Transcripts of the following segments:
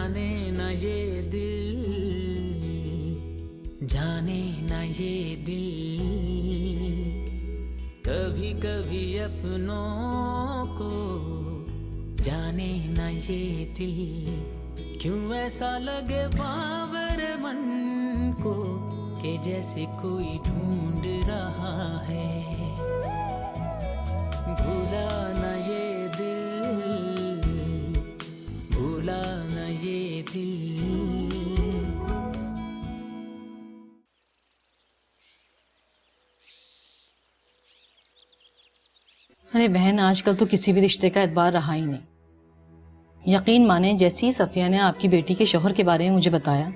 जाने न ये दिल, जाने न ये दिल, कभी कभी अपनों को जाने न ये दिल, क्यों ऐसा लगे बावर मन को कि जैसे कोई ढूंढ रहा है। भूला न ये दिल, भूला न ये दिल। अरे बहन, आजकल तो किसी भी रिश्ते का एतबार रहा ही नहीं। यकीन माने, जैसे ही सफिया ने आपकी बेटी के शौहर के बारे में मुझे बताया,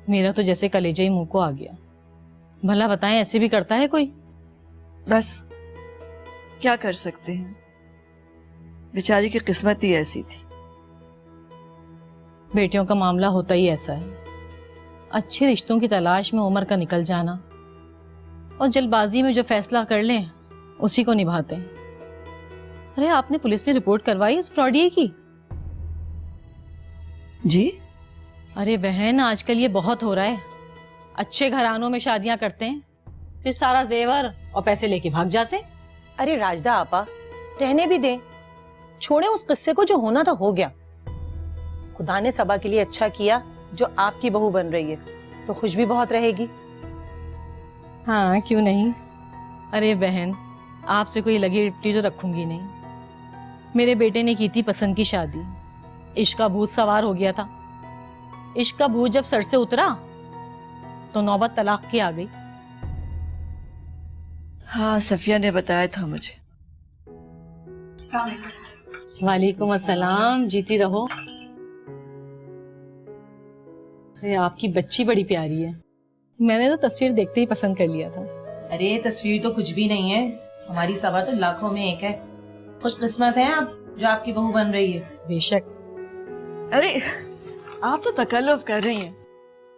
मेरा तो जैसे कलेजा ही मुंह को आ गया। भला बताएं, ऐसे भी करता है कोई? बस क्या कर सकते हैं, बेचारी की किस्मत ही ऐसी थी। बेटियों का मामला होता ही ऐसा है। अच्छे रिश्तों की तलाश में उम्र का निकल जाना और जल्दबाजी में जो फैसला कर लें उसी को निभाते हैं। अरे आपने पुलिस में रिपोर्ट करवाई इस फ्रॉडिये की? जी? अरे बहन, आजकल ये बहुत हो रहा है। अच्छे घरानों में शादियां करते हैं, फिर सारा जेवर और पैसे लेके भाग जाते हैं। अरे राजदा आपा, रहने भी दें, छोड़े उस किस्से को। जो होना था हो गया। खुदा ने सबा के लिए अच्छा किया जो आपकी बहू बन रही है, तो खुश भी बहुत रहेगी। हाँ, क्यों नहीं। अरे बहन, आपसे कोई लगी लिपटी तो रखूंगी नहीं। मेरे बेटे ने की थी पसंद की शादी, इश्क का भूत सवार हो गया था। इश्क का भूत जब सर से उतरा तो नौबत तलाक की आ गई। हाँ, सफिया ने बताया था मुझे। वालेकुम अस्सलाम, जीती रहो। अरे आपकी बच्ची बड़ी प्यारी है। मैंने तो तस्वीर देखते ही पसंद कर लिया था। अरे तस्वीर तो कुछ भी नहीं है, हमारी सबा तो लाखों में एक है। खुशकिस्मत है आप जो आपकी बहू बन रही है। बेशक। अरे आप तो तकल्लुफ कर रही हैं।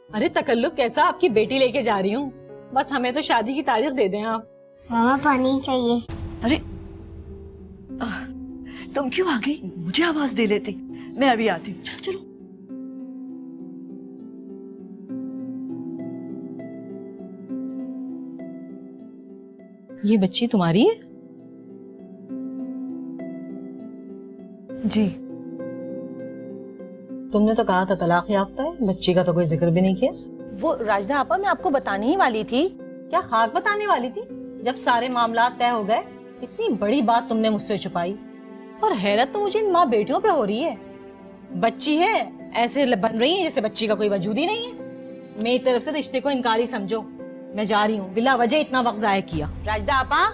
अरे तकल्लुफ कैसा, आपकी बेटी लेके जा रही हूँ। बस हमें तो शादी की तारीख दे दें आप। मामा पानी चाहिए। अरे तुम क्यों आ गई? मुझे आवाज दे लेती, मैं अभी आती हूँ। चलो चलो। ये बच्ची तुम्हारी है? जी। तुमने तो कहा था तलाक याफ्ता है, बच्ची का तो कोई जिक्र भी नहीं किया। वो राजदा आपा, मैं आपको बताने ही वाली थी। क्या खाक बताने वाली थी? जब सारे मामला तय हो गए, इतनी बड़ी बात तुमने मुझसे छुपाई। और हैरत तो मुझे इन माँ बेटियों पे हो रही है। बच्ची है, ऐसे बन रही है जैसे बच्ची का कोई वजूद ही नहीं है। मेरी तरफ से रिश्ते को इनकारी समझो। मैं जा रही हूँ, बिला वजह इतना वक्त जाया किया। राजदा आपा,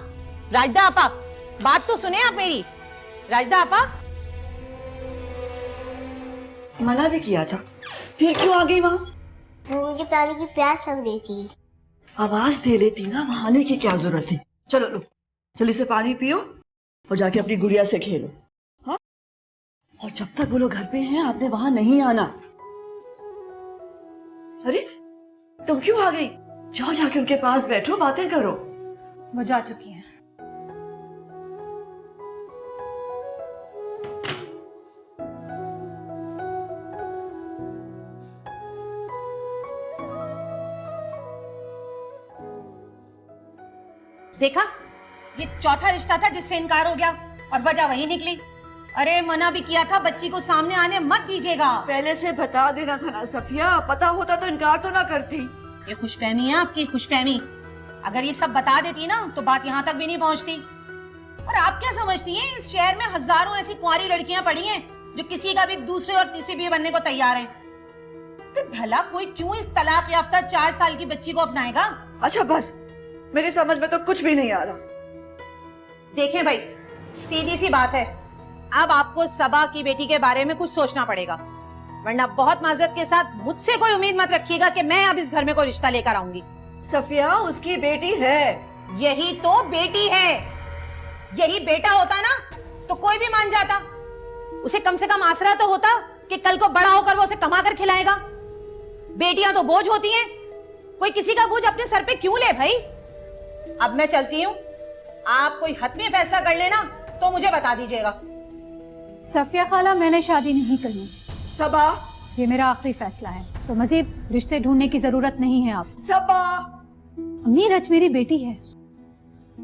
राजदा आपा, बात तो सुने आप मेरी। राजदा आपा, मना भी किया था, फिर क्यों आ गई वहाँ? वो मुझे पानी की प्यास लग रही थी। आवाज दे लेती ना, वहां आने की क्या जरूरत थी। चलो लो, जल्दी से पानी पियो और जाके अपनी गुड़िया से खेलो। हाँ, और जब तक वो लोग घर पे हैं आपने वहां नहीं आना। अरे तुम क्यों आ गई? जाओ जाके उनके पास बैठो, बातें करो। वो जा चुकी है। देखा, ये चौथा रिश्ता था जिससे इनकार हो गया और वजह वही निकली। अरे मना भी किया था, बच्ची को सामने आने मत दीजिएगा। पहले से बता देना था ना सफिया, पता होता तो इनकार तो ना करती। ये खुशफहमी है आपकी, खुशफहमी। अगर ये सब बता देती ना तो बात यहाँ तक भी नहीं पहुँचती। और आप क्या समझती हैं, इस शहर में हजारों ऐसी कुंवारी लड़कियां पड़ी हैं जो किसी का भी दूसरे और तीसरी बीवी बनने को तैयार हैं। फिर भला कोई क्यों इस तलाक याफ्ता 4 साल की बच्ची को अपनाएगा? अच्छा बस, मेरी समझ में तो कुछ भी नहीं आ रहा। देखें भाई, सीधी सी बात है, अब आपको सबा की बेटी के बारे में कुछ सोचना पड़ेगा, वरना बहुत माजरत के साथ मुझसे कोई उम्मीद मत रखिएगा कि मैं अब इस घर में कोई रिश्ता लेकर आऊंगी। सफिया उसकी बेटी है। यही तो बेटी है। यही बेटा होता ना तो कोई भी मान जाता। उसे कम से कम आसरा तो होता कि कल को बड़ा होकर वो उसे कमा कर खिलाएगा। बेटियां तो बोझ होती हैं, कोई किसी का बोझ अपने सर पे क्यों ले भाई। अब मैं चलती हूँ, आप कोई हतमी फैसला कर लेना तो मुझे बता दीजिएगा। सफिया खाला, मैंने शादी नहीं करनी। सबा ये मेरा आखिरी फैसला है। सो मजीद रिश्ते ढूंढने की जरूरत नहीं है आप। सबा, अम्मी रच मेरी बेटी है,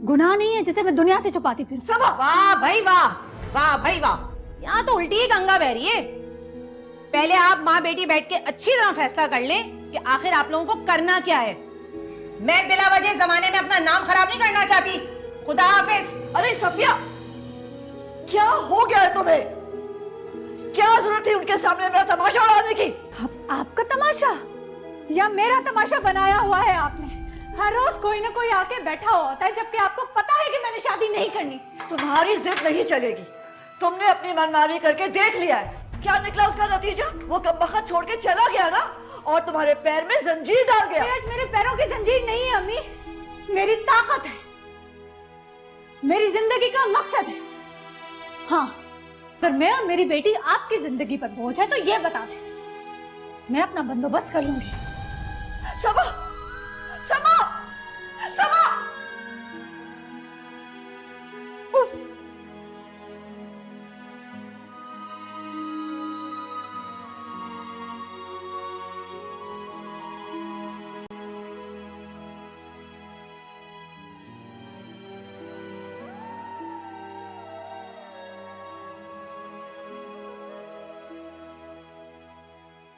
गुनाह नहीं है जिसे मैं दुनिया से छुपाती फिर। सबा, वाह भाई वाह, वाह भाई वाह, यहाँ तो उल्टी ही गंगा बह रही है। पहले आप माँ बेटी बैठ के अच्छी तरह फैसला कर लें कि आखिर आप लोगों को करना क्या है। मैं बिला वजह जमाने में अपना नाम खराब नहीं करना चाहती। खुदा हाफिज। अरे सफिया, क्या हो गया है तुम्हें? क्या जरूरत थी उनके सामने मेरा तमाशा उड़ाने की? आपका तमाशा या मेरा तमाशा बनाया हुआ है आपने? हर रोज कोई ना कोई आके बैठा हुआ होता है, जबकि आपको पता है कि मैंने शादी नहीं करनी। तुम्हारी जिद नहीं चलेगी। तुमने अपनी मनमानी करके देख लिया है, क्या निकला उसका नतीजा? वो कमबख्त छोड़ के चला गया ना, और तुम्हारे पैर में जंजीर डाल गया। मेरे पैरों की जंजीर नहीं है अम्मी, मेरी ताकत है, मेरी जिंदगी का मकसद है। हाँ, अगर मैं और मेरी बेटी आपकी जिंदगी पर बोझ है तो ये बता दें, मैं अपना बंदोबस्त कर लूंगी। सबा, सबा, सबा! उफ!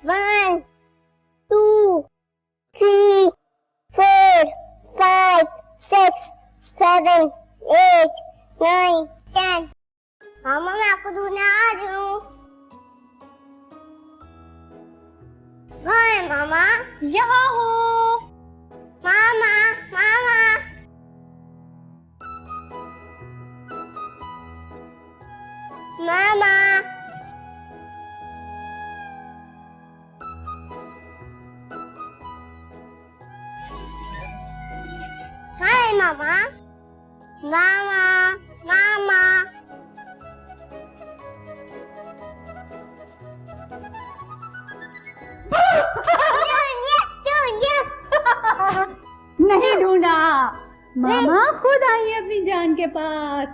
One, two, three, four, five, six, seven, eight, nine, 10. मामा मैं आपको ढूंढने आ रही हूँ। कहाँ है मामा? यहाँ हूँ। मामा, मामा। मामा। हाय मामा, मामा, मामा। नहीं ढूंढा, मामा खुद आई है अपनी जान के पास।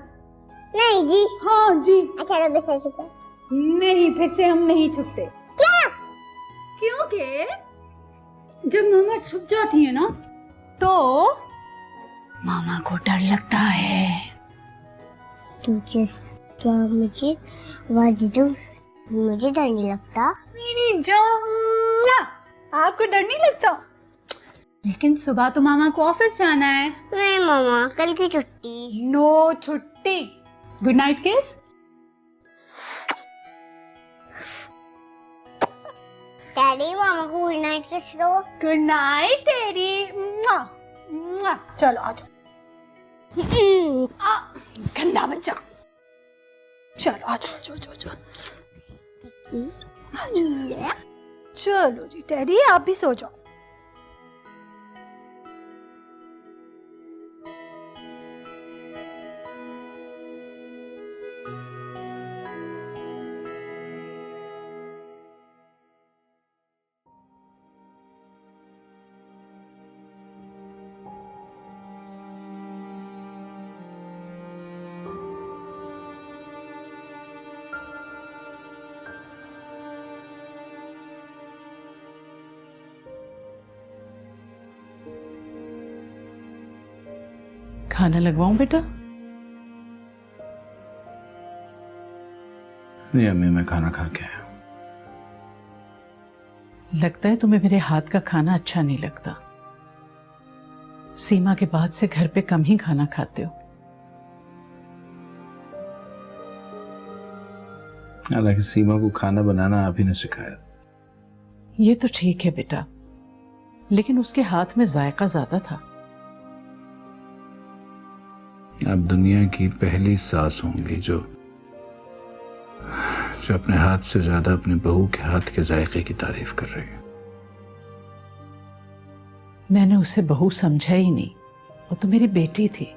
नहीं जी। हाँ जी। अच्छा तो बिस्तर छुपा। नहीं, फिर से हम नहीं छुपते। क्या? क्योंकि जब मामा छुप जाती है ना तो मामा को डर लगता है। तुझे तो मुझे आवाज दो, मुझे डर नहीं लगता। मेरी जान, आपको डर नहीं लगता? लेकिन सुबह तो मामा को ऑफिस जाना है। नहीं मामा, कल की छुट्टी। नो छुट्टी। गुड नाइट किस। डैडी मामा को गुड नाइट किस दो। गुड नाइट तेरी। चलो आ जाओ। गंदा बच्चा, चलो आ जाओ, चलो जी डैडी आप भी सो जाओ। खाना लगवाऊं बेटा? नहीं अम्मी, मैं खाना खा के आया। लगता है तुम्हें मेरे हाथ का खाना अच्छा नहीं लगता। सीमा के बाद से घर पे कम ही खाना खाते हो। हालांकि सीमा को खाना बनाना आप ही ने सिखाया। ये तो ठीक है बेटा, लेकिन उसके हाथ में जायका ज्यादा था। आप दुनिया की पहली सास होंगी जो अपने हाथ से ज्यादा अपने बहू के हाथ के जायके की तारीफ कर रही है। मैंने उसे बहू समझा ही नहीं, वो तो मेरी बेटी थी।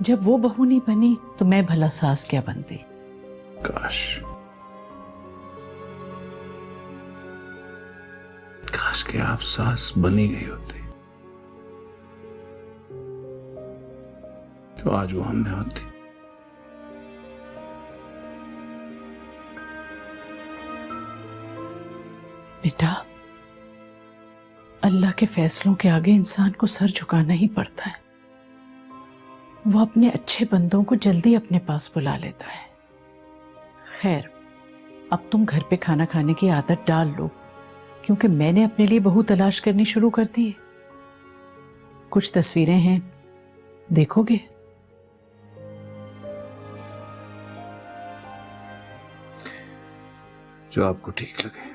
जब वो बहू नहीं बनी तो मैं भला सास क्या बनती। काश कि आप सास बनी गई होती तो आज वो हम में होती। बेटा, अल्लाह के फैसलों के आगे इंसान को सर झुकाना ही पड़ता है। वो अपने अच्छे बंदों को जल्दी अपने पास बुला लेता है। खैर, अब तुम घर पे खाना खाने की आदत डाल लो, क्योंकि मैंने अपने लिए बहू तलाश करनी शुरू कर दी है। कुछ तस्वीरें हैं, देखोगे? जो आपको ठीक लगे।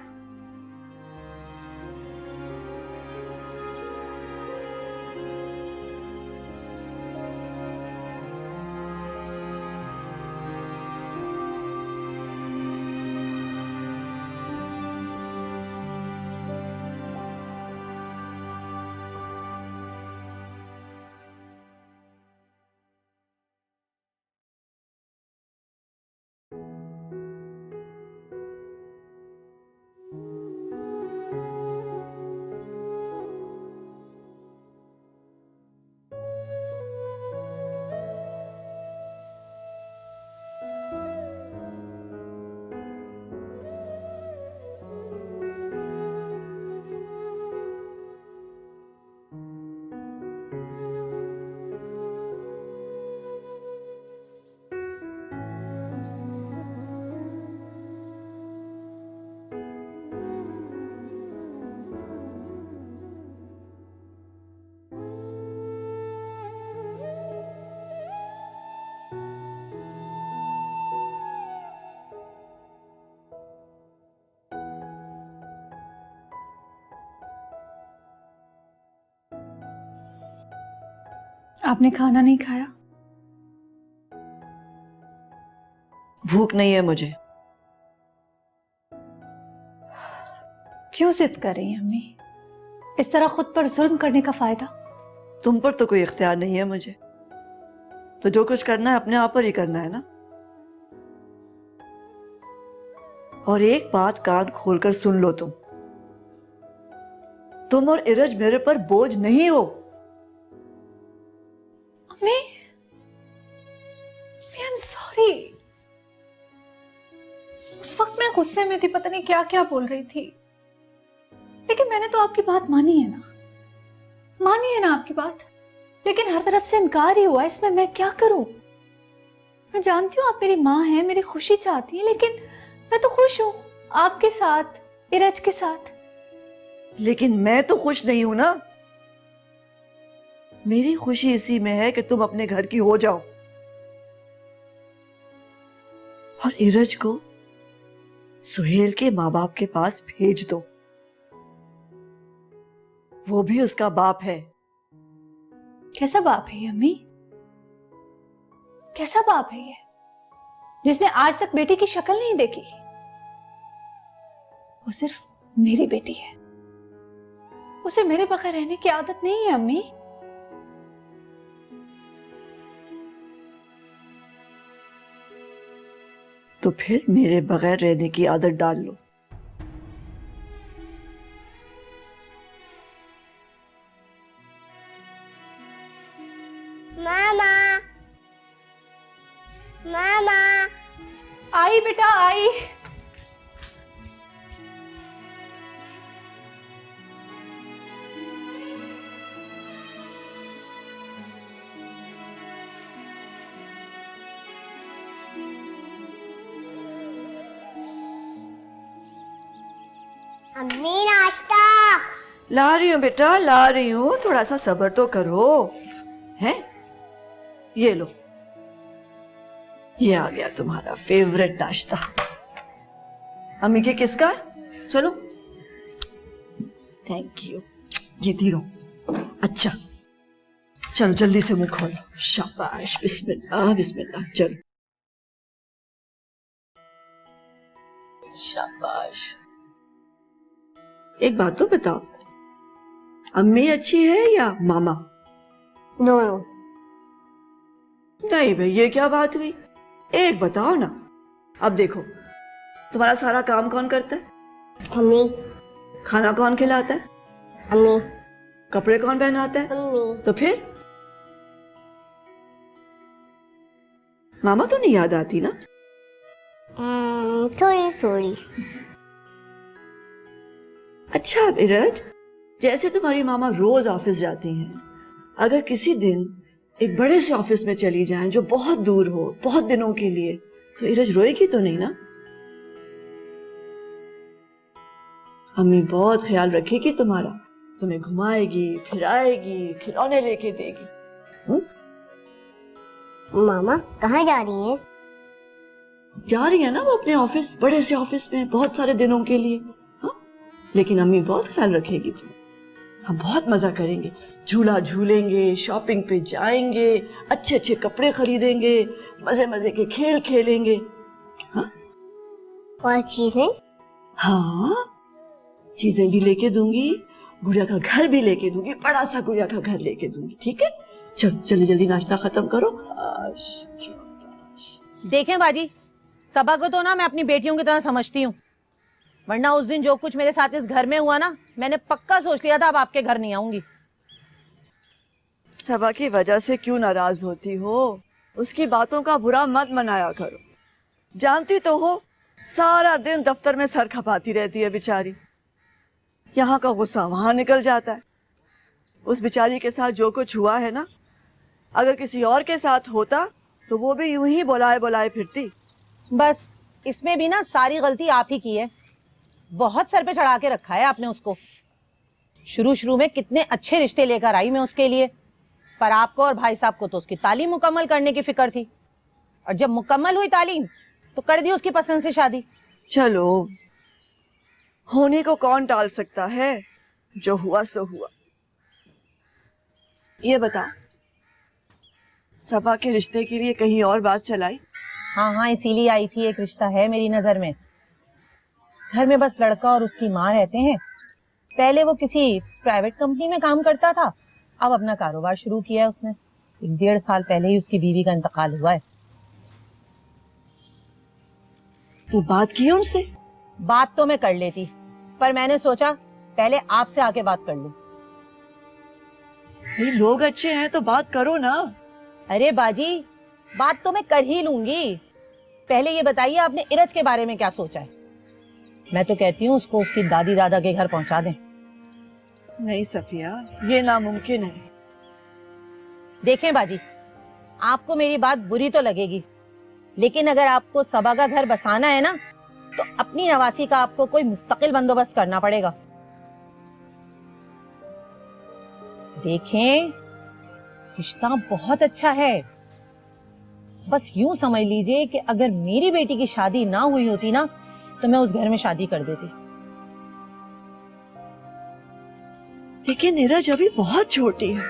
आपने खाना नहीं खाया? भूख नहीं है मुझे। क्यों जिद कर रही हैं अम्मी? इस तरह खुद पर जुल्म करने का फायदा? तुम पर तो कोई इख्तियार नहीं है मुझे, तो जो कुछ करना है अपने आप पर ही करना है ना। और एक बात कान खोलकर सुन लो, तुम और इरज मेरे पर बोझ नहीं हो। अम्मी, आई एम सॉरी। उस वक्त मैं गुस्से में थी, पता नहीं क्या क्या बोल रही थी, लेकिन मैंने तो आपकी बात मानी है ना, मानी है ना आपकी बात। लेकिन हर तरफ से इनकार ही हुआ, इसमें मैं क्या करूं? मैं जानती हूँ आप मेरी माँ हैं, मेरी खुशी चाहती हैं, लेकिन मैं तो खुश हूं आपके साथ, इरज के साथ। लेकिन मैं तो खुश नहीं हूं ना। मेरी खुशी इसी में है कि तुम अपने घर की हो जाओ और इरज को सुहेल के माँ बाप के पास भेज दो। वो भी उसका बाप है। कैसा बाप है ये अम्मी? कैसा बाप है ये, जिसने आज तक बेटी की शक्ल नहीं देखी? वो सिर्फ मेरी बेटी है, उसे मेरे बगैर रहने की आदत नहीं है अम्मी। तो फिर मेरे बगैर रहने की आदत डाल लो। मामा, मामा। आई बेटा आई। अम्मी नाश्ता। ला रही हूँ बेटा, ला रही हूँ, थोड़ा सा सब्र तो करो। हैं? ये लो, ये आ गया तुम्हारा फेवरेट नाश्ता। अम्मी के किसका? चलो, थैंक यू, जीती रहो। अच्छा चलो जल्दी से मुंह खोलो। शाबाश, बिस्मिल्लाह बिस्मिल्लाह। चलो शाबाश। एक बात तो बताओ, अम्मी अच्छी है या मामा? दोनों। नहीं भाई, ये क्या बात हुई? एक बताओ ना। अब देखो, तुम्हारा सारा काम कौन करता है? अम्मी। खाना कौन खिलाता है? अम्मी। कपड़े कौन पहनाता है? अम्मी। तो फिर मामा तो नहीं याद आती ना? थोड़ी थोड़ी। अच्छा विराट, जैसे तुम्हारी मामा रोज ऑफिस जाती हैं, अगर किसी दिन एक बड़े से ऑफिस में चली जाएं जो बहुत दूर हो, बहुत दिनों के लिए, तो इरज रोएगी तो नहीं ना? अम्मी बहुत ख्याल रखेगी तुम्हारा, तुम्हें घुमाएगी, फिराएगी, खिलौने लेके देगी। मामा कहाँ जा रही हैं? जा रही है ना वो अपने ऑफिस, बड़े से ऑफिस में बहुत सारे दिनों के लिए। हाँ, लेकिन अम्मी बहुत ख्याल रखेगी तुम्हें। हम बहुत मजा करेंगे, झूला झूलेंगे, शॉपिंग पे जाएंगे, अच्छे अच्छे कपड़े खरीदेंगे, मजे मजे के खेल खेलेंगे। हाँ और चीजें? हाँ, चीजें भी लेके दूंगी, गुड़िया का घर भी लेके दूंगी, बड़ा सा गुड़िया का घर लेके दूंगी। ठीक है, चलो जल्दी जल्दी नाश्ता खत्म करो। देखें बाजी, सबा को तो ना मैं अपनी बेटियों की तरह समझती हूँ, वरना उस दिन जो कुछ मेरे साथ इस घर में हुआ ना, मैंने पक्का सोच लिया था अब आपके घर नहीं आऊंगी। सबा की वजह से क्यों नाराज होती हो? उसकी बातों का बुरा मत मनाया करो। जानती तो हो सारा दिन दफ्तर में सर खपाती रहती है बेचारी, यहाँ का गुस्सा वहां निकल जाता है। उस बेचारी के साथ जो कुछ हुआ है ना, अगर किसी और के साथ होता तो वो भी यूं ही बुलाए बुलाए फिरती। बस इसमें भी ना सारी गलती आप ही की है, बहुत सर पे चढ़ा के रखा है आपने उसको। शुरू शुरू में कितने अच्छे रिश्ते लेकर आई मैं उसके लिए, पर आपको और भाई साहब को तो उसकी तालीम मुकम्मल करने की फिक्र थी, और जब मुकम्मल हुई तालीम तो कर दी उसकी पसंद से शादी। चलो, होने को कौन टाल सकता है, जो हुआ सो हुआ। ये बता, सबा के रिश्ते के लिए कहीं और बात चलाई? हाँ हाँ, इसीलिए आई थी, एक रिश्ता है मेरी नजर में। घर में बस लड़का और उसकी माँ रहते हैं। पहले वो किसी प्राइवेट कंपनी में काम करता था, अब अपना कारोबार शुरू किया है उसने। 1.5 साल पहले ही उसकी बीवी का इंतकाल हुआ है। तो बात की उनसे? बात तो मैं कर लेती, पर मैंने सोचा पहले आपसे आके बात कर लूं। भाई लोग अच्छे हैं तो बात करो ना। अरे बाजी, बात तो मैं कर ही लूंगी। पहले ये बताइए आपने इरज के बारे में क्या सोचा है? मैं तो कहती हूँ उसको उसकी दादी दादा के घर पहुंचा दें। नहीं सफिया, ये नामुमकिन है। देखें बाजी, आपको मेरी बात बुरी तो लगेगी, लेकिन अगर आपको सबा का घर बसाना है ना, तो अपनी नवासी का आपको कोई मुस्तकिल बंदोबस्त करना पड़ेगा। देखें, रिश्ता बहुत अच्छा है, बस यूं समझ लीजिए कि अगर मेरी बेटी की शादी ना हुई होती ना, तो मैं उस घर में शादी कर देती। लेकिन नीरज अभी बहुत छोटी है,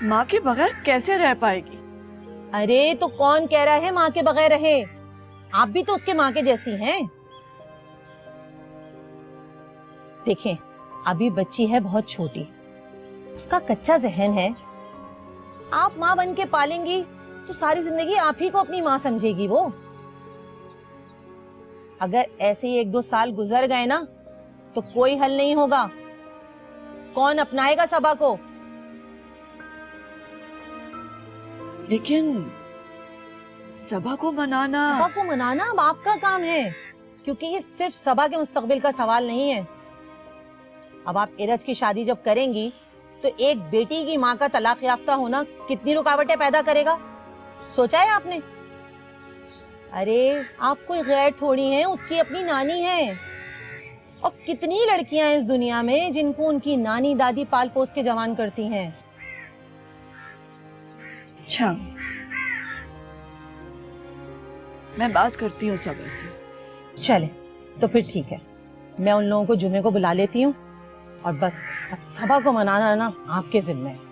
माँ के बगैर कैसे रह पाएगी? अरे तो कौन कह रहा है माँ के बगैर रहे? आप भी तो उसके माँ के जैसी हैं। देखें, अभी बच्ची है बहुत छोटी, उसका कच्चा जहन है। आप माँ बन के पालेंगी तो सारी जिंदगी आप ही को अपनी माँ समझेगी वो। अगर ऐसे ही 1-2 साल गुजर गए ना, तो कोई हल नहीं होगा। कौन अपनाएगा सबा को? लेकिन सबा को मनाना। सबा को मनाना अब आपका काम है, क्योंकि ये सिर्फ सबा के मुस्तकबिल का सवाल नहीं है। अब आप इरज की शादी जब करेंगी, तो एक बेटी की माँ का तलाक याफ्ता होना कितनी रुकावटें पैदा करेगा, सोचा है आपने? अरे आप कोई गैर थोड़ी हैं, उसकी अपनी नानी है। और कितनी लड़कियां हैं इस दुनिया में जिनको उनकी नानी दादी पाल पोस के जवान करती हैं। अच्छा, मैं बात करती हूँ सबा से। चले तो फिर ठीक है, मैं उन लोगों को जुमे को बुला लेती हूँ, और बस अब सबा को मनाना ना आपके जिम्मे है।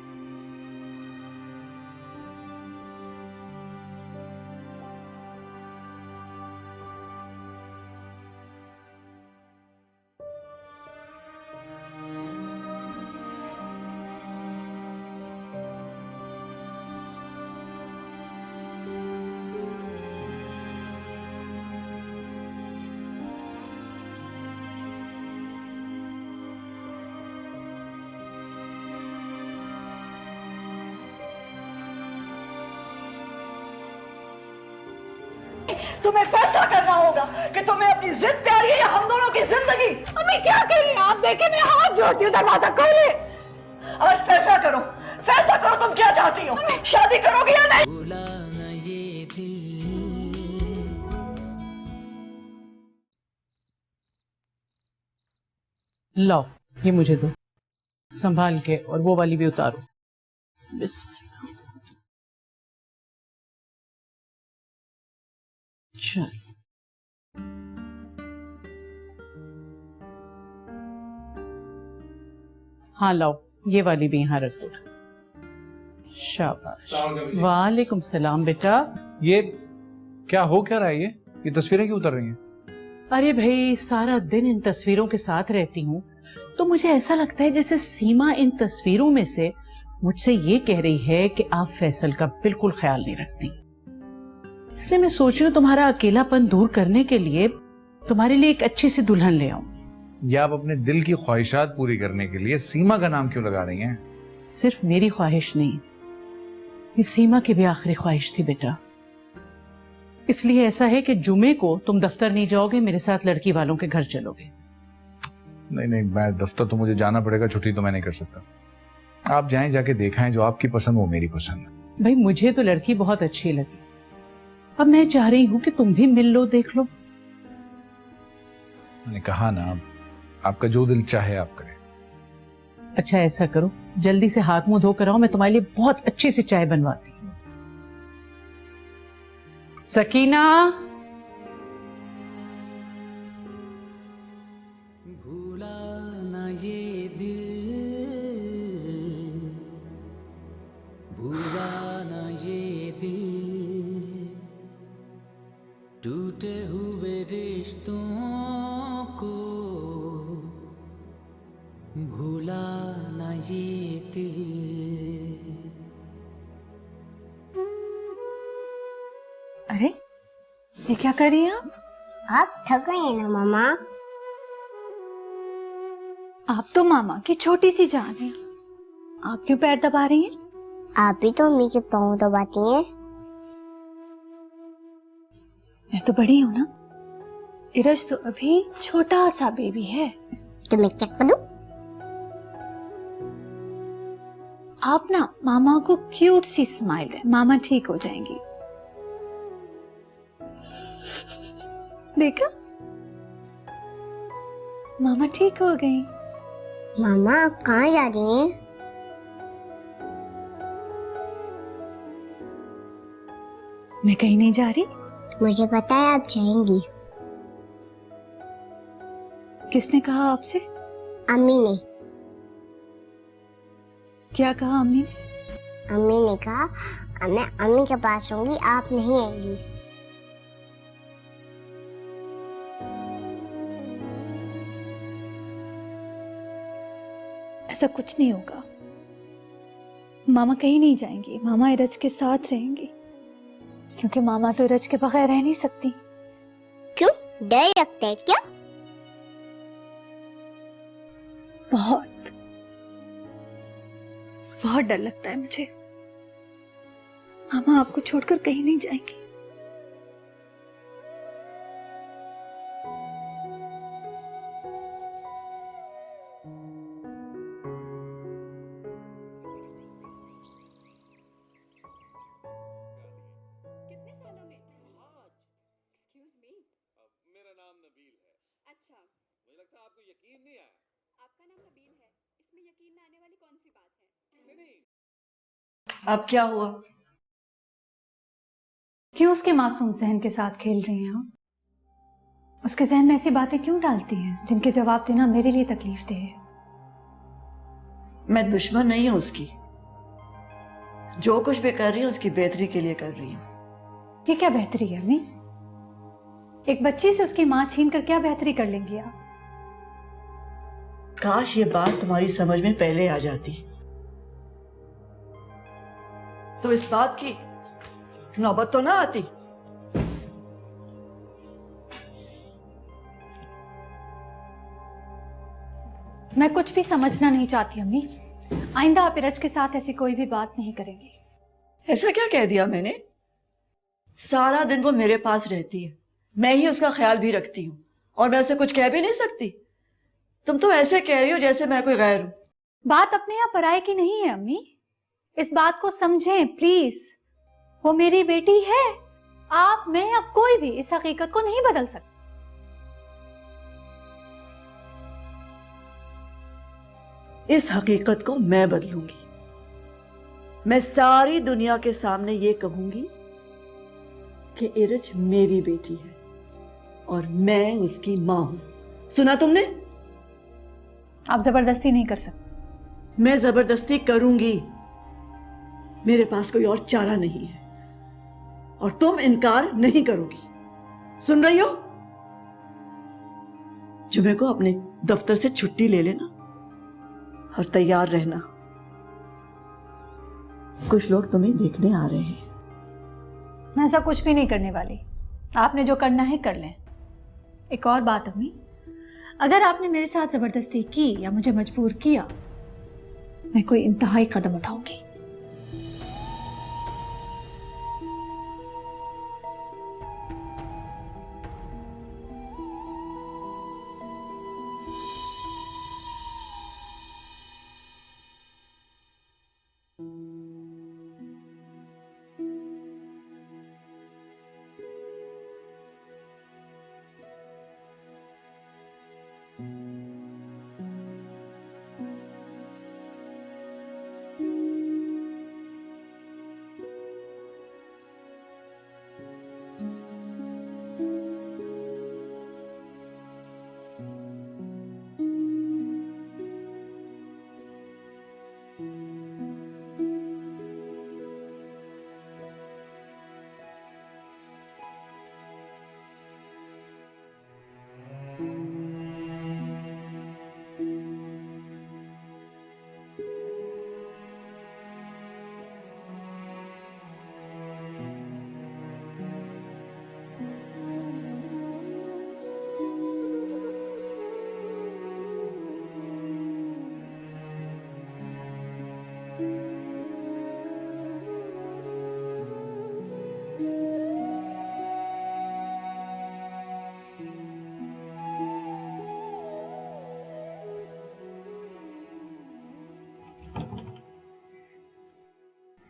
तुम्हें फैसला करना होगा कि तुम्हें अपनी जिद प्यारी है या हम दोनों की जिंदगी। अम्मी क्या कर रही हैं आप? देखे मैं हाथ जोड़ती हूँ, दरवाजा खोले। आज फैसला करो, फैसला करो तुम क्या चाहती हो, शादी करोगी या नहीं? लाओ ये मुझे दो, संभाल के, और वो वाली भी उतारो। बिस्मिल्लाह। चल हाँ लाओ, ये वाली भी यहाँ रख दो। शाबाश। वालेकुम सलाम बेटा। ये क्या हो क्या रहा है? ये तस्वीरें क्यों उतर रही हैं? अरे भाई, सारा दिन इन तस्वीरों के साथ रहती हूँ तो मुझे ऐसा लगता है जैसे सीमा इन तस्वीरों में से मुझसे ये कह रही है कि आप फैसल का बिल्कुल ख्याल नहीं रखती। इसलिए मैं सोच रही हूँ तुम्हारा अकेलापन दूर करने के लिए तुम्हारे लिए एक अच्छी सी दुल्हन ले आऊं। या आप अपने दिल की ख्वाहिशात पूरी करने के लिए सीमा का नाम क्यों लगा रही हैं? सिर्फ मेरी ख्वाहिश नहीं, ये सीमा की भी आखिरी ख्वाहिश थी बेटा। इसलिए ऐसा है कि जुमे को तुम दफ्तर नहीं जाओगे, मेरे साथ लड़की वालों के घर चलोगे। नहीं नहीं, मैं दफ्तर तो मुझे जाना पड़ेगा, छुट्टी तो मैं नहीं कर सकता। आप जाएं, जाके देखाएं, जो आपकी पसंद वो मेरी पसंद है। भाई मुझे तो लड़की बहुत अच्छी लगी, अब मैं चाह रही हूँ कि तुम भी मिल लो, देख लो। मैंने कहा ना, आपका जो दिल चाहे आप करें। अच्छा ऐसा करो, जल्दी से हाथ मुंह धोकर आओ, मैं तुम्हारे लिए बहुत अच्छी सी चाय बनवाती हूँ। सकीना, भूला ना ये दिल, भूला ना ये दिल, टूटे हुए रिश्तों को भूला ना ये दिल। अरे ये क्या कर रही हैं आप? आप थक गई हैं ना मामा? आप तो मामा की छोटी सी जान है, आप क्यों पैर दबा रही हैं? आप ही तो अम्मी के पाँव दबाती हैं। मैं तो बड़ी हूँ ना, इरज तो अभी छोटा सा बेबी है। तो मैं क्या करूं? आप ना मामा को क्यूट सी स्माइल दें, मामा ठीक हो जाएंगी। देखा, मामा ठीक हो गई। मामा आप कहाँ जा रही हैं? मैं कहीं नहीं जा रही। मुझे पता है आप जाएंगी। किसने कहा आपसे? अम्मी ने। क्या कहा अम्मी ने? अम्मी ने कहा मैं अम्मी के पास रहूंगी, आप नहीं आएंगी। ऐसा कुछ नहीं होगा, मामा कहीं नहीं जाएंगी, मामा इरज के साथ रहेंगी, क्योंकि मामा तो इरज के बगैर रह नहीं सकती। क्यों, डर लगता है क्या? बहुत बहुत डर लगता है मुझे। मामा आपको छोड़कर कहीं नहीं जाएंगी। अब क्या हुआ? क्यों उसके मासूम जहन के साथ खेल रही हैं आप? उसके जहन में ऐसी बातें क्यों डालती हैं जिनके जवाब देना मेरे लिए तकलीफ दे है? मैं दुश्मन नहीं हूं उसकी, जो कुछ भी कर रही हूं उसकी बेहतरी के लिए कर रही हूं। ये क्या बेहतरी है अम्मी? एक बच्ची से उसकी माँ छीन कर क्या बेहतरी कर लेंगी आप? काश ये बात तुम्हारी समझ में पहले आ जाती, तो इस बात की नौबत तो ना आती। मैं कुछ भी समझना नहीं चाहती अम्मी। आइंदा आप इरज के साथ ऐसी कोई भी बात नहीं करेंगी। ऐसा क्या कह दिया मैंने? सारा दिन वो मेरे पास रहती है, मैं ही उसका ख्याल भी रखती हूँ, और मैं उसे कुछ कह भी नहीं सकती। तुम तो ऐसे कह रही हो जैसे मैं कोई गैर हूं। बात अपने यहाँ पराये की नहीं है अम्मी, इस बात को समझें प्लीज। वो मेरी बेटी है, आप, मैं या कोई भी इस हकीकत को नहीं बदल सकता। इस हकीकत को मैं बदलूंगी। मैं सारी दुनिया के सामने ये कहूंगी कि इरज मेरी बेटी है और मैं उसकी मां हूं। सुना तुमने? आप जबरदस्ती नहीं कर सकते। मैं जबरदस्ती करूंगी, मेरे पास कोई और चारा नहीं है, और तुम इनकार नहीं करोगी। सुन रही हो? जुमे को अपने दफ्तर से छुट्टी ले लेना और तैयार रहना, कुछ लोग तुम्हें देखने आ रहे हैं। मैं ऐसा कुछ भी नहीं करने वाली, आपने जो करना है कर लें। एक और बात अम्मी, अगर आपने मेरे साथ जबरदस्ती की या मुझे मजबूर किया, मैं कोई इंतहाई कदम उठाऊंगी।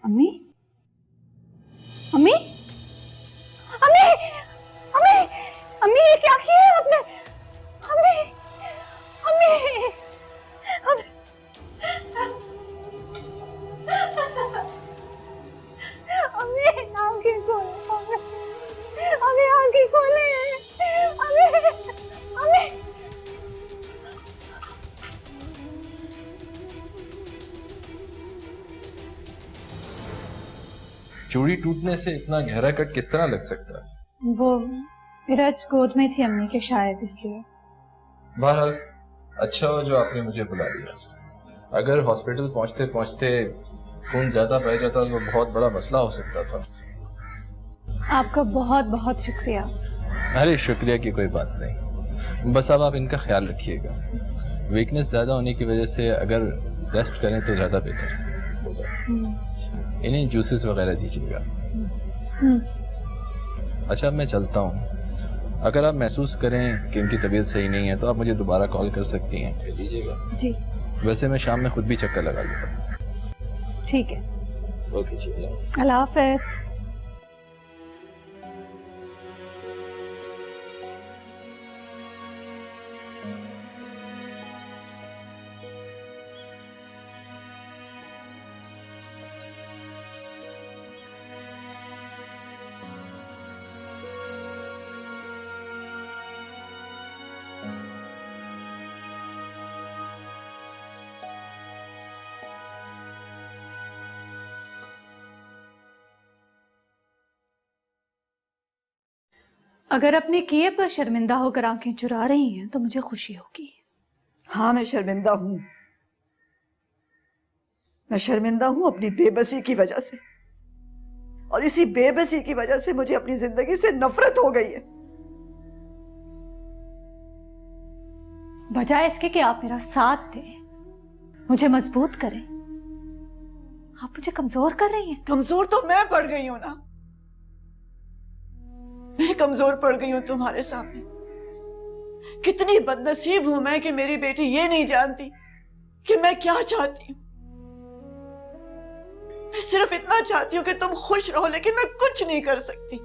अम्मी, अम्मी, अम्मी, अम्मी, अम्मी, ये क्या किया है आपने? अम्मी, अम्मी, अम्मी, अम्मी, आंखें खोले, अम्मी, आंखें खोले, अम्मी, अम्मी। चूड़ी टूटने से इतना गहरा कट किस तरह लग सकता है? वो इरज गोद में थी अम्मी के, शायद इसलिए। बहरहाल अच्छा हो जो आपने मुझे बुला लिया। अगर हॉस्पिटल पहुंचते पहुंचते खून ज्यादा बह जाता तो बहुत बड़ा मसला हो सकता था। आपका बहुत बहुत शुक्रिया। अरे शुक्रिया की कोई बात नहीं, बस अब आप इनका ख्याल रखिएगा। वीकनेस ज्यादा होने की वजह से अगर रेस्ट करें तो ज्यादा बेहतर होगा। इन्हें जूसेस वगैरह दीजिएगा। अच्छा अब मैं चलता हूँ। अगर आप महसूस करें कि इनकी तबीयत सही नहीं है तो आप मुझे दोबारा कॉल कर सकती हैं। कह दीजिएगा। जी। वैसे मैं शाम में खुद भी चक्कर लगा लूँगा। ठीक है। ओके जी, अल्लाह हाफ़िज़। अगर अपने किए पर शर्मिंदा होकर आंखें चुरा रही हैं तो मुझे खुशी होगी। हाँ, मैं शर्मिंदा हूं। मैं शर्मिंदा हूं अपनी बेबसी की वजह से, और इसी बेबसी की वजह से मुझे अपनी जिंदगी से नफरत हो गई है। बजाय इसके कि आप मेरा साथ दें, मुझे मजबूत करें, आप मुझे कमजोर कर रही हैं। कमजोर तो मैं पड़ गई हूं ना। कमजोर पड़ गई हूं तुम्हारे सामने। कितनी बदनसीब हूं मैं कि मेरी बेटी ये नहीं जानती कि मैं क्या चाहती हूं। मैं सिर्फ इतना चाहती हूं कि तुम खुश रहो, लेकिन मैं कुछ नहीं कर सकती।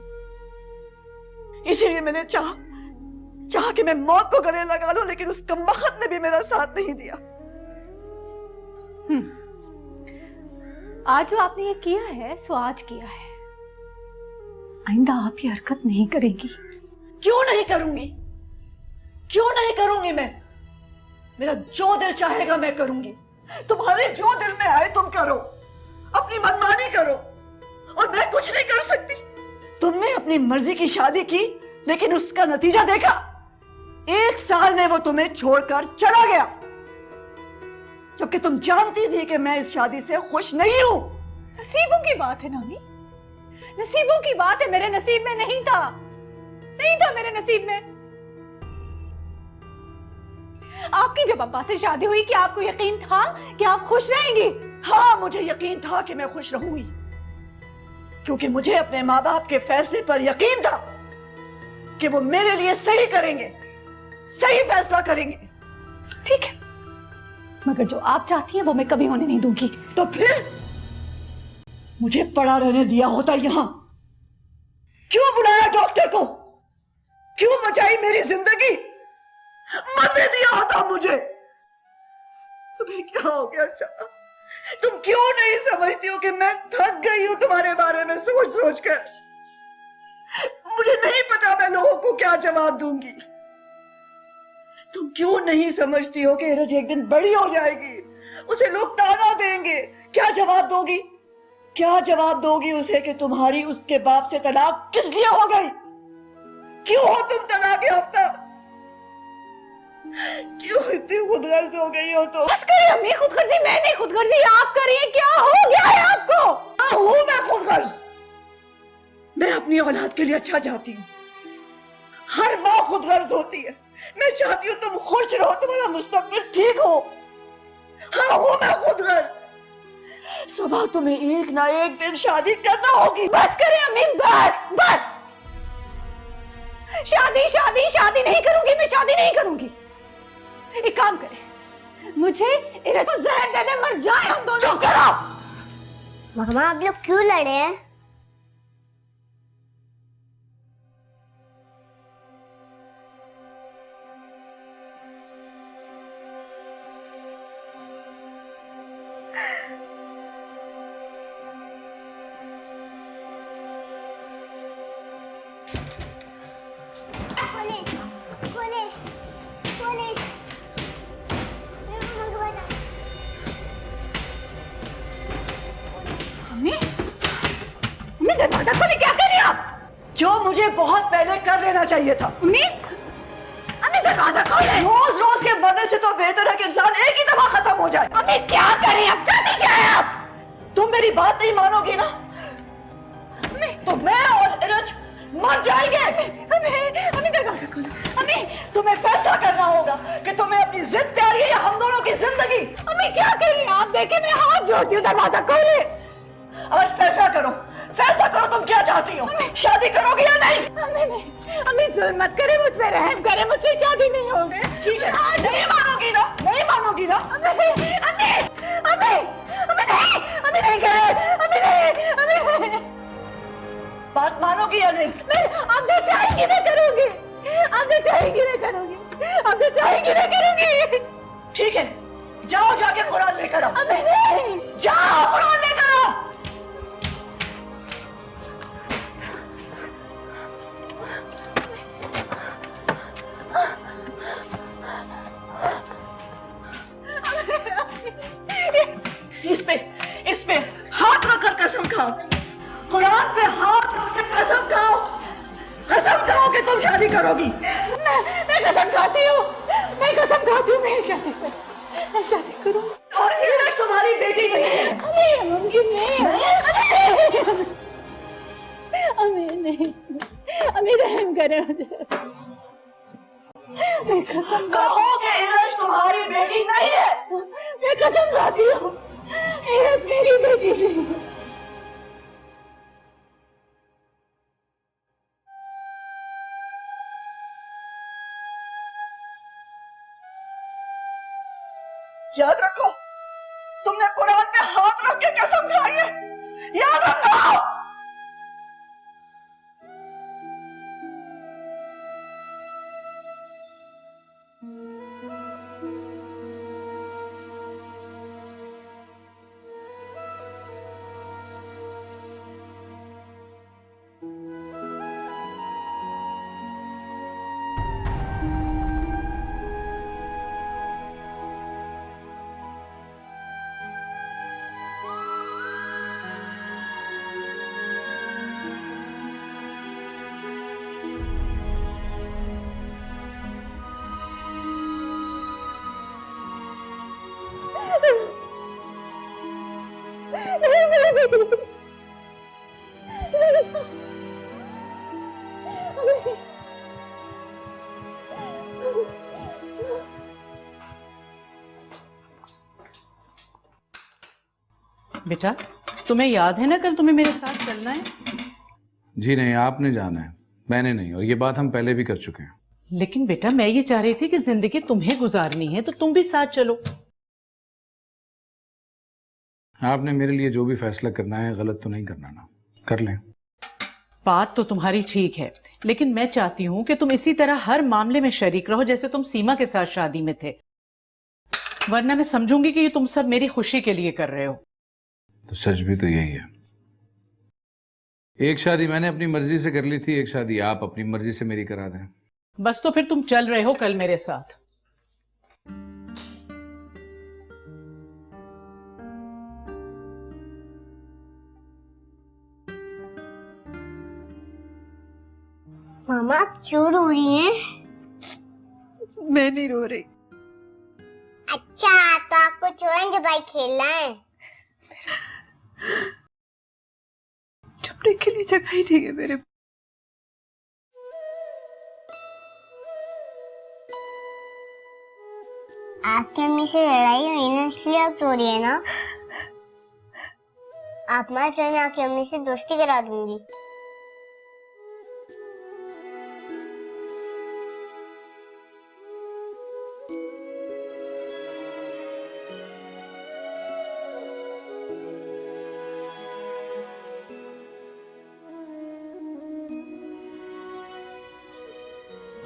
इसीलिए मैंने चाहा कि मैं मौत को गले लगा लूं, लेकिन उस कमबख्त ने भी मेरा साथ नहीं दिया। आज जो आपने ये किया है सो आज किया है, आइंदा आप ये हरकत नहीं करेंगी। क्यों नहीं करूंगी? क्यों नहीं करूंगी? मैं मेरा जो दिल चाहेगा मैं करूंगी। तुम्हारे जो दिल में आए तुम करो, अपनी मनमानी करो, और मैं कुछ नहीं कर सकती। तुमने अपनी मर्जी की शादी की, लेकिन उसका नतीजा देखा। 1 साल में वो तुम्हें छोड़कर चला गया, जबकि तुम जानती थी कि मैं इस शादी से खुश नहीं हूं। नसीबों की बात है नानी, नसीबों की बात है। मेरे नसीब में नहीं था, नहीं था मेरे नसीब में। आपकी जब अब्बा से शादी हुई, कि आपको यकीन था कि आप खुश रहेंगी? हाँ, मुझे यकीन था कि मैं खुश रहूंगी, क्योंकि मुझे अपने माँ बाप के फैसले पर यकीन था कि वो मेरे लिए सही करेंगे, सही फैसला करेंगे। ठीक है, मगर जो आप चाहती हैं वो मैं कभी होने नहीं दूंगी। तो फिर मुझे पड़ा रहने दिया होता यहां? क्यों बुलाया डॉक्टर को? क्यों बचाई मेरी जिंदगी? मरने दिया होता मुझे। तुम्हें क्या हो गया साहब? तुम क्यों नहीं समझती हो कि मैं थक गई हूं तुम्हारे बारे में सोच सोच कर? मुझे नहीं पता मैं लोगों को क्या जवाब दूंगी। तुम क्यों नहीं समझती हो कि इरज एक दिन बड़ी हो जाएगी, उसे लोग ताना देंगे? क्या जवाब दोगी? क्या जवाब दोगी उसे कि तुम्हारी उसके बाप से तलाक किस लिए हो गई? क्यों हो तुम तलाक याफ्ता? क्यों इतनी खुदगर्ज हो गई हो तुम? बस करिए अम्मी, खुदगर्जी मैं नहीं, खुदगर्जी आप करिए। क्या हो गया है आपको? हूं मैं खुदगर्ज। मैं अपनी औलाद के लिए अच्छा चाहती हूँ। हर माँ खुदगर्ज होती है। मैं चाहती हूँ तुम खुश रहो, तुम्हारा मुस्तकबिल ठीक हो। हाँ, हूं मैं खुदगर्ज। सबा तुम्हें एक ना एक दिन शादी करना होगी। बस करिए अम्मी, बस बस। शादी शादी शादी नहीं करूंगी, मैं शादी नहीं करूंगी। एक काम करें, मुझे इन्हें तो जहर दे दे, मर जाए हम दोनों। चुप करो। मम्मा आप लोग क्यों लड़े हैं? दरवाजा खोले, क्या कर रही हैं आप? जो मुझे बहुत पहले कर लेना चाहिए था। अम्मी, अम्मी दरवाजा खोले। रोज रोज के मरने से तो बेहतर है कि इंसान एक ही दफा खत्म हो जाए। अम्मी क्या कर रही हैं आप? चाहती क्या है आप? तुम मेरी बात नहीं मानोगी ना, तो मैं और इरज मर जाएंगे। अम्मी दरवाजा खोलो। अम्मी, तुम्हें फैसला करना होगा कि तुम्हें अपनी जिद प्यारी है या हम दोनों की जिंदगी। अम्मी क्या कर रही हैं आप? देखे मैं हाथ जोड़ती हूँ, दरवाजा खोले। आज फैसला करो, फैसला करो, तुम क्या चाहती हो? शादी करोगी या नहीं? अम्मी जुल्म मत करे, मुझ पे रहम करे, मुझसे शादी नहीं होगी। ठीक है, नहीं मानोगी ना? नहीं मानोगी ना? अम्मी अम्मी अम्मी अम्मी नहीं, अम्मी नहीं करे, अम्मी नहीं। बात मानोगी या नहीं? मैं, आप जो चाहेंगी मैं करूंगी, आप जो चाहेंगी मैं करूंगी, आप जो चाहेंगी मैं करूंगी। ठीक है, जाओ जाके कुरान लेकर आओ। अम्मी नहीं, जाओ कुरान लेकर आओ। इस पे हाथ रखकर कसम खाओ, कुरान पे हाथ रखकर कसम खाओ, कसम खाओ कि तुम शादी करोगी। मैं कसम खाती हूँ, मैं कसम खाती हूँ, मैं शादी करूँगी। और इरज तुम्हारी बेटी नहीं है। अम्मी रहम करे मुझे। कहो कि इरज तुम्हारी बेटी नहीं है। मैं कसम खाती हूँ, इरज मेरी बेटी नहीं है। याद रखो, तुमने कुरान पे हाथ रख के कसम खाई है, याद रखो। बेटा, तुम्हें याद है ना कल तुम्हें मेरे साथ चलना है? जी नहीं, आपने जाना है, मैंने नहीं, और ये बात हम पहले भी कर चुके हैं। लेकिन बेटा मैं ये चाह रही थी कि जिंदगी तुम्हें गुजारनी है तो तुम भी साथ चलो। आपने मेरे लिए जो भी फैसला करना है गलत तो नहीं करना ना, कर लें। बात तो तुम्हारी ठीक है, लेकिन मैं चाहती हूँ कि तुम इसी तरह हर मामले में शरीक रहो जैसे तुम सीमा के साथ शादी में थे, वरना मैं समझूंगी कि ये तुम सब मेरी खुशी के लिए कर रहे हो। तो सच भी तो यही है। एक शादी मैंने अपनी मर्जी से कर ली थी, एक शादी आप अपनी मर्जी से मेरी करा दें। बस तो फिर तुम चल रहे हो कल मेरे साथ। मामा आप क्यों रो रही हैं? मैं नहीं रो रही। अच्छा तो आपको चोरन छुपाई खेलना है? छुपने के लिए जगह ही नहीं है मेरे। आपकी अम्मी से लड़ाई हुई ना, इसलिए आप रो रही है ना? आप मत रोना, मैं आपकी अम्मी से दोस्ती करा दूंगी।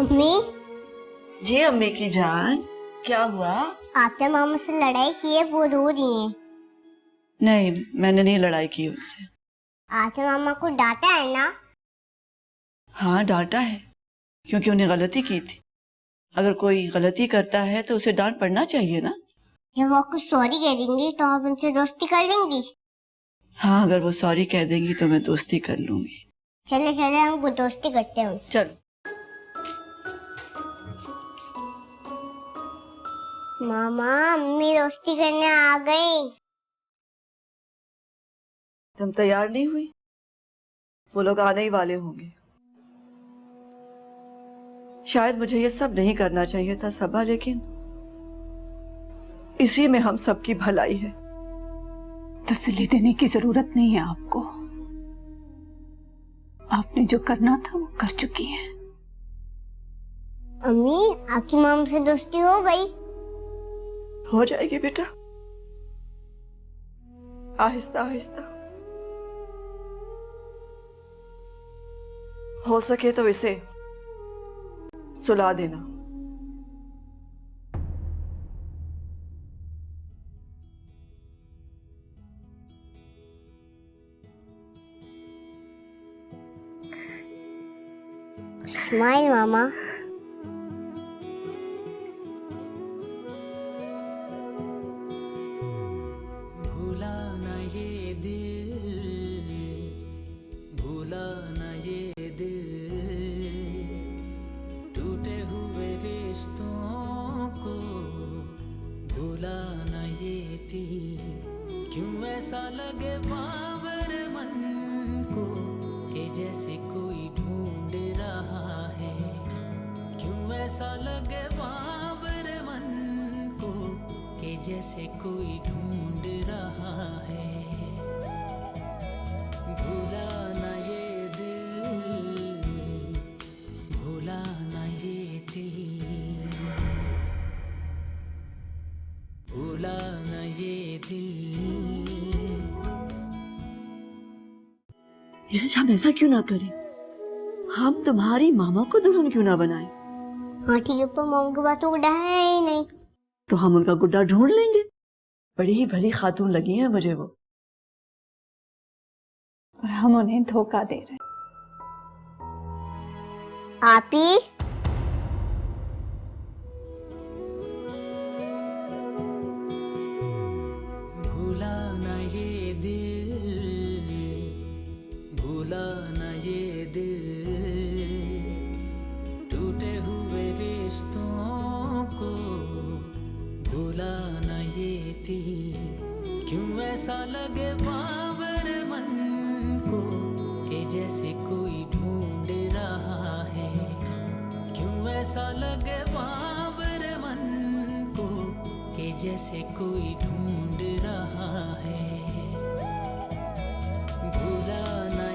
अम्मी। जी अम्मी की जान, क्या हुआ? आपने मामा से लड़ाई की है, वो रो रही हैं। नहीं, मैंने नहीं लड़ाई की उनसे। आपने मामा को डांटा है ना? हाँ डांटा है, क्योंकि उन्हें गलती की थी। अगर कोई गलती करता है तो उसे डांट पड़ना चाहिए ना। जब वो कुछ सॉरी कह देंगी तो आप उनसे दोस्ती कर लेंगी? हाँ, अगर वो सॉरी कह देंगी तो मैं दोस्ती कर लूंगी। चले चले हम वो दोस्ती करते हैं। चलो। मामा अम्मी दोस्ती करने आ गई। तुम तैयार नहीं हुई? वो लोग आने ही वाले होंगे। शायद मुझे ये सब नहीं करना चाहिए था सबा, लेकिन इसी में हम सबकी भलाई है। तसल्ली देने की जरूरत नहीं है आपको। आपने जो करना था वो कर चुकी हैं। अम्मी आपकी मामा से दोस्ती हो गई? हो जाएगी बेटा, आहिस्ता आहिस्ता। हो सके तो इसे सुला देना। स्माइल मामा। भूला ना ये दिल, भूला ना ये दिल, टूटे हुए रिश्तों को भूला ना ये दिल। क्यों ऐसा लगे बावर मन को कि जैसे कोई ढूंढ रहा है। क्यों ऐसा लगे बावर मन को कि जैसे कोई ढूंढ रहा है। भूला ना ये दिल, भूला ना ये दिल, भूला दिल। नीरज, हम ऐसा क्यों ना करें? हम तुम्हारी मामा को दुल्हन क्यों ना बनाएं? हाँ ठीक है, पर मम्मी के पास तो गुड्डा है ही नहीं। तो हम उनका गुड्डा ढूंढ लेंगे। बड़ी ही भली खातून लगी है मुझे वो। और हम उन्हें धोखा दे रहे हैं। आप ही भूला ना ये दिल, भूला ना ये दिल, टूटे हुए रिश्तों को भूला ना ये दिल। क्यों ऐसा लगे बाबर मन को कि जैसे कोई ढूंढ रहा है। क्यों ऐसा लगे बाबर मन को कि जैसे कोई ढूंढ रहा है। भूला ना